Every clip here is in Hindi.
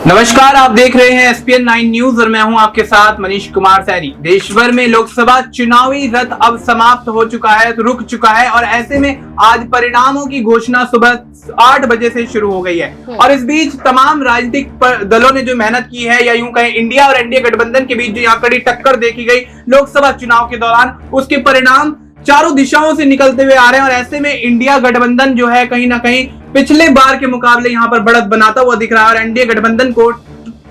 नमस्कार, आप देख रहे हैं SPN 9 न्यूज और मैं हूं आपके साथ मनीष कुमार सैनी। देश भर में लोकसभा चुनावी रथ अब समाप्त हो चुका है, रुक चुका है और ऐसे में आज परिणामों की घोषणा सुबह 8 बजे से शुरू हो गई है। और इस बीच तमाम राजनीतिक दलों ने जो मेहनत की है, या यूं कहें इंडिया और एनडीए गठबंधन के बीच जो यहाँ कड़ी टक्कर देखी गई लोकसभा चुनाव के दौरान, उसके परिणाम चारों दिशाओं से निकलते हुए आ रहे हैं। और ऐसे में इंडिया गठबंधन जो है कहीं ना कहीं पिछले बार के मुकाबले यहाँ पर बढ़त बनाता हुआ दिख रहा है और एनडीए गठबंधन को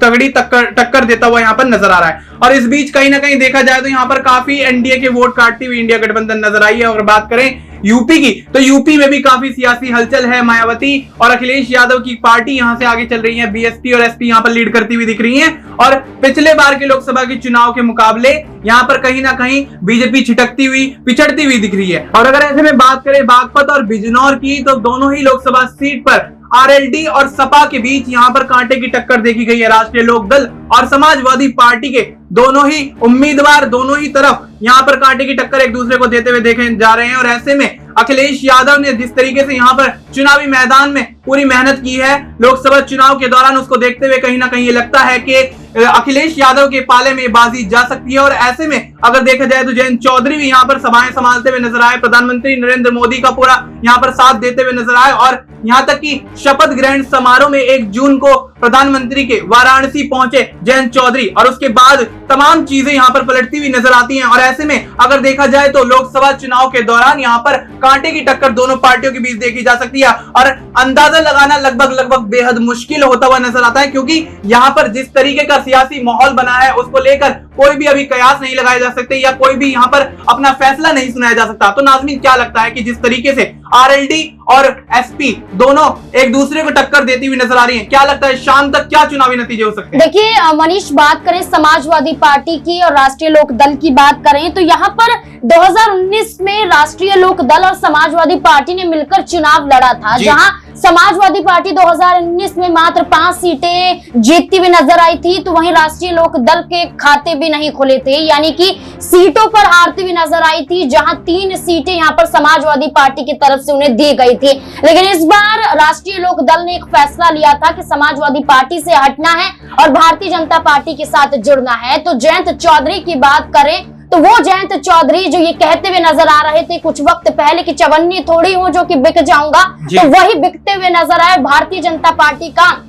तगड़ी टक्कर देता हुआ यहाँ पर नजर आ रहा है। और इस बीच कहीं ना कहीं देखा जाए तो यहाँ पर काफी एनडीए के वोट काटती हुई इंडिया गठबंधन नजर आई है। अगर बात करें यूपी की, तो यूपी में भी काफी सियासी हलचल है। मायावती और अखिलेश यादव की पार्टी यहाँ से आगे चल रही है, बीएसपी और एसपी यहाँ पर लीड करती हुई दिख रही है। और पिछले बार के लोकसभा के चुनाव के मुकाबले यहाँ पर कहीं ना कहीं बीजेपी छिटकती हुई, पिछड़ती हुई दिख रही है। और अगर ऐसे में बात करें बागपत और बिजनौर की, तो दोनों ही लोकसभा सीट पर आरएलडी और सपा के बीच यहाँ पर कांटे की टक्कर देखी गई है। राष्ट्रीय लोकदल और समाजवादी पार्टी के दोनों ही उम्मीदवार दोनों ही तरफ यहाँ पर कांटे की टक्कर एक दूसरे को देते हुए देखे जा रहे हैं। और ऐसे में अखिलेश यादव ने जिस तरीके से यहाँ पर चुनावी मैदान में पूरी मेहनत की है लोकसभा चुनाव के दौरान, उसको देखते हुए कहीं ना कहीं ये लगता है कि अखिलेश यादव के पाले में बाजी जा सकती है। और ऐसे में अगर देखा जाए तो जयंत चौधरी भी यहाँ पर सभाएं संभालते हुए नजर आए, प्रधानमंत्री नरेंद्र मोदी का पूरा यहाँ पर साथ देते हुए नजर आए। और यहाँ तक कि शपथ ग्रहण समारोह में 1 जून को प्रधानमंत्री के वाराणसी पहुंचे जयंत चौधरी, और उसके बाद तमाम चीजें यहाँ पर पलटती हुई नजर आती हैं। और ऐसे में अगर देखा जाए तो लोकसभा चुनाव के दौरान यहाँ पर कांटे की टक्कर दोनों पार्टियों के बीच देखी जा सकती है। और अंदाजा लगाना लगभग बेहद मुश्किल होता हुआ नजर आता है, क्योंकि यहाँ पर जिस तरीके का सियासी माहौल बना है उसको लेकर कोई भी अभी कयास नहीं लगाए जा सकते या कोई भी यहाँ पर अपना फैसला नहीं सुनाया जा सकता। तो नाज़मीन, क्या लगता है कि जिस तरीके से आरएलडी और एसपी दोनों एक दूसरे को टक्कर देती हुई नजर आ रही हैं, क्या लगता है शाम तक क्या चुनावी नतीजे हो सकते हैं? देखिए मनीष, बात करें समाजवादी पार्टी की और राष्ट्रीय लोक दल की बात करें तो यहाँ पर 2019 में राष्ट्रीय लोक दल और समाजवादी पार्टी ने मिलकर चुनाव लड़ा था, जहां समाजवादी पार्टी 2019 में मात्र 5 सीटें जीतती हुई नजर आई थी, तो वहीं राष्ट्रीय लोक दल के खाते भी नहीं खुले थे, यानी कि सीटों पर हारती हुई नजर आई थी, जहां 3 सीटें यहाँ पर समाजवादी पार्टी की तरफ से उन्हें दी गई थी। लेकिन इस बार राष्ट्रीय लोक दल ने एक फैसला लिया था कि समाजवादी पार्टी से हटना है और भारतीय जनता पार्टी के साथ जुड़ना है। तो जयंत चौधरी की बात करें तो वो जयंत चौधरी जो ये कहते हुए नजर आ रहे थे कुछ वक्त पहले कि चवन्नी थोड़ी हूं जो कि बिक जाऊंगा, तो वही बिकते हुए नजर आए। भारतीय जनता पार्टी का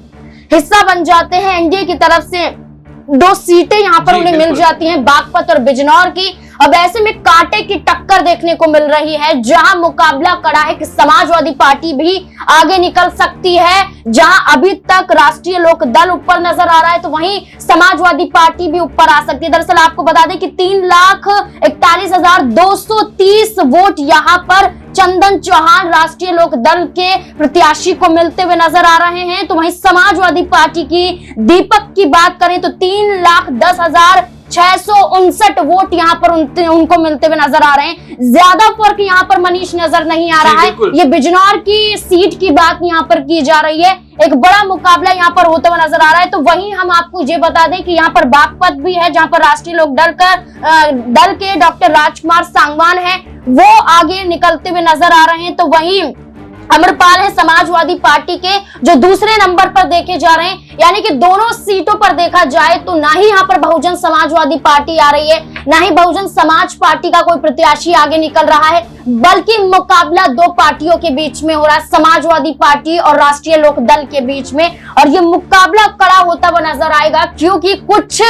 हिस्सा बन जाते हैं। एनडीए की तरफ से 2 सीटें यहाँ पर उन्हें मिल जाती हैं, बागपत और बिजनौर की। अब ऐसे में कांटे की टक्कर देखने को मिल रही है, जहां मुकाबला कड़ा है कि समाजवादी पार्टी भी आगे निकल सकती है। जहां अभी तक राष्ट्रीय लोक दल ऊपर नजर आ रहा है, तो वहीं समाजवादी पार्टी भी ऊपर आ सकती है। दरअसल आपको बता दें कि 3,41,230 वोट यहाँ पर चंदन चौहान राष्ट्रीय लोक दल के प्रत्याशी को मिलते हुए नजर आ रहे हैं। तो वहीं समाजवादी पार्टी की दीपक की बात करें तो 3,10,659 वोट यहाँ पर उनको मिलते हुए नजर आ रहे हैं। ज्यादा फर्क यहाँ पर मनीष नजर नहीं आ रहा है। ये बिजनौर की सीट की बात यहाँ पर की जा रही है, एक बड़ा मुकाबला यहाँ पर होता हुआ नजर आ रहा है। तो वहीं हम आपको ये बता दें कि यहाँ पर बागपत भी है, जहाँ पर राष्ट्रीय लोक दल के डॉक्टर राजकुमार सांगवान है, वो आगे निकलते हुए नजर आ रहे हैं। तो वहीं अमरपाल है समाजवादी पार्टी के, जो दूसरे नंबर पर देखे जा रहे हैं। यानी कि दोनों सीटों पर देखा जाए तो ना ही यहाँ पर बहुजन समाजवादी पार्टी आ रही है, ना ही बहुजन समाज पार्टी का कोई प्रत्याशी आगे निकल रहा है, बल्कि मुकाबला 2 पार्टियों के बीच में हो रहा है, समाजवादी पार्टी और राष्ट्रीय लोक दल के बीच में। और ये मुकाबला कड़ा होता हुआ नजर आएगा, क्योंकि कुछ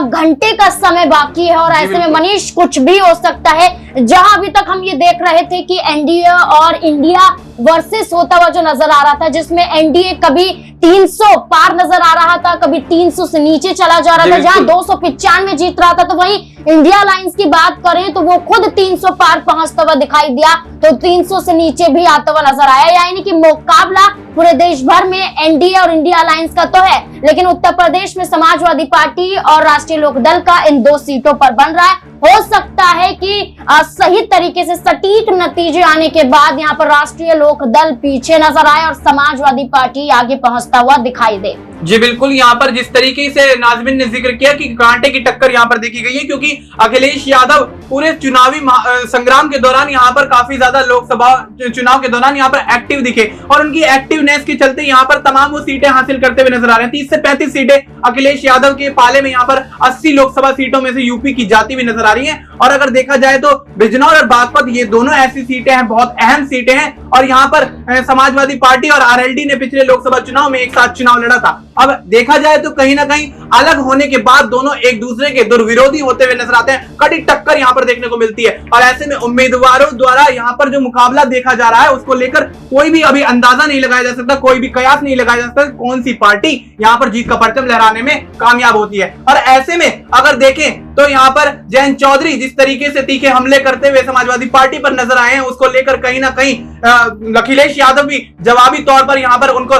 घंटे का समय बाकी है। और ऐसे में मनीष कुछ भी हो सकता है। जहां अभी तक हम ये देख रहे थे कि एनडीए और इंडिया वर्सेस होता हुआ जो नजर आ रहा था, जिसमें एनडीए कभी 300 पार नजर आ रहा था, कभी 300 से नीचे चला जा रहा था, जहां 295 जीत रहा था। तो वहीं इंडिया अलायंस की बात करें तो वो खुद 300 पार पहुंचता हुआ दिखाई दिया, तो 300 से नीचे भी आता हुआ नजर आया। यानी कि मुकाबला पूरे देश भर में एनडीए और इंडिया अलायंस का तो है, लेकिन उत्तर प्रदेश में समाजवादी पार्टी और राष्ट्रीय लोक दल का इन 2 सीटों पर बन रहा है। हो सकता है कि सही तरीके से सटीक नतीजे आने के बाद यहाँ पर राष्ट्रीय लोक दल पीछे नजर आए और समाजवादी पार्टी आगे पहुंचता हुआ दिखाई दे। जी बिल्कुल, यहाँ पर जिस तरीके से नाज़मीन ने जिक्र किया कि कांटे की टक्कर यहाँ पर देखी गई है, क्योंकि अखिलेश यादव पूरे चुनावी संग्राम के दौरान यहाँ पर काफी ज्यादा लोकसभा चुनाव के दौरान यहाँ पर एक्टिव दिखे और उनकी एक्टिवनेस के चलते यहाँ पर तमाम वो सीटें हासिल करते हुए नजर आ रहे हैं। 30 से 35 सीटें अखिलेश यादव के पाले में यहाँ पर 80 लोकसभा सीटों में से यूपी की जाती हुई नजर आ रही है। और अगर देखा जाए तो बिजनौर और बागपत ये दोनों ऐसी सीटें हैं, बहुत अहम सीटें हैं। और यहाँ पर समाजवादी पार्टी और आरएलडी ने पिछले लोकसभा चुनाव में एक साथ चुनाव लड़ा था। अब देखा जाए तो कहीं ना कहीं अलग होने के बाद दोनों एक दूसरे के दुर्विरोधी होते हुए नजर आते हैं, कड़ी टक्कर यहाँ पर देखने को मिलती है। और ऐसे में उम्मीदवारों द्वारा यहाँ पर जो मुकाबला देखा जा रहा है उसको लेकर कोई भी अभी अंदाजा नहीं लगाया जा सकता, कोई भी कयास नहीं लगाया जा सकता कौन सी पार्टी यहाँ पर जीत का परचम लहराने में कामयाब होती है। और ऐसे में अगर देखें तो यहाँ पर जयंत चौधरी जिस तरीके से तीखे हमले करते हुए समाजवादी पार्टी पर नजर आए हैं, उसको लेकर कहीं ना कहीं अखिलेश यादव भी जवाबी तौर पर यहाँ पर उनको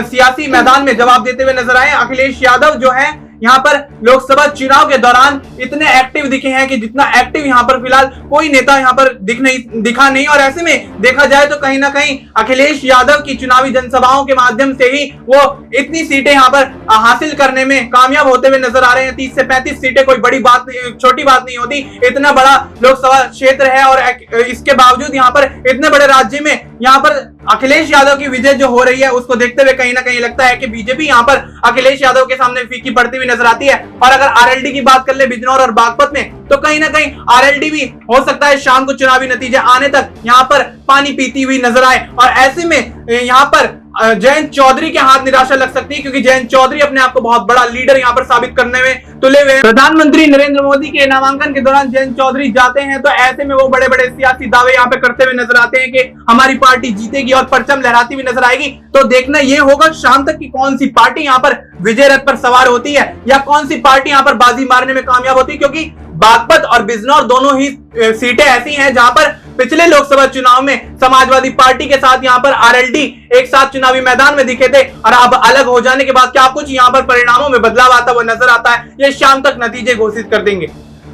सियासी मैदान में जवाब देते हुए नजर आए। अखिलेश यादव जो है यहाँ पर लोकसभा चुनाव के दौरान इतने एक्टिव दिखे हैं कि जितना एक्टिव यहाँ पर फिलहाल कोई नेता यहाँ पर दिखा नहीं। और ऐसे में देखा जाए तो कहीं ना कहीं अखिलेश यादव की चुनावी जनसभाओं के माध्यम से ही वो इतनी सीटें यहाँ पर हासिल करने में कामयाब होते हुए नजर आ रहे हैं। 30 से 35 सीटें कोई बड़ी बात नहीं, छोटी बात नहीं होती। इतना बड़ा लोकसभा क्षेत्र है और इसके बावजूद यहाँ पर इतने बड़े राज्य में यहाँ पर अखिलेश यादव की विजय जो हो रही है उसको देखते हुए कहीं ना कहीं लगता है कि बीजेपी यहाँ पर अखिलेश यादव के सामने फीकी पड़ती हुई नजर आती है। और अगर आरएलडी की बात कर ले बिजनौर और बागपत में, तो कहीं ना कहीं आरएलडी भी हो सकता है शाम को चुनावी नतीजे आने तक यहाँ पर पानी पीती हुई नजर आए। और ऐसे में यहाँ पर जयंत चौधरी के हाथ निराशा लग सकती है, क्योंकि जयंत चौधरी अपने आप को बहुत बड़ा लीडर यहाँ पर साबित करने में तुले हुए। प्रधानमंत्री नरेंद्र मोदी के नामांकन के दौरान जयंत चौधरी जाते हैं तो ऐसे में वो बड़े बड़े सियासी दावे यहाँ पे करते हुए नजर आते हैं कि हमारी पार्टी जीतेगी और परचम लहराती हुई नजर आएगी। तो देखना ये होगा शाम तक कि कौन सी पार्टी यहाँ पर विजय रथ पर सवार होती है या कौन सी पार्टी यहाँ पर बाजी मारने में कामयाब होती है। क्योंकि बागपत और बिजनौर दोनों ही सीटें ऐसी हैं जहां पर पिछले लोकसभा चुनाव में समाजवादी पार्टी के साथ यहां पर आरएलडी एक साथ चुनावी मैदान में दिखे थे और अब अलग हो जाने के बाद क्या कुछ यहां पर परिणामों में बदलाव आता हुआ नजर आता है, ये शाम तक नतीजे घोषित कर देंगे।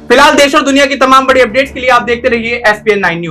फिलहाल देश और दुनिया की तमाम बड़ी अपडेट्स के लिए आप देखते रहिए SPN9 न्यूज।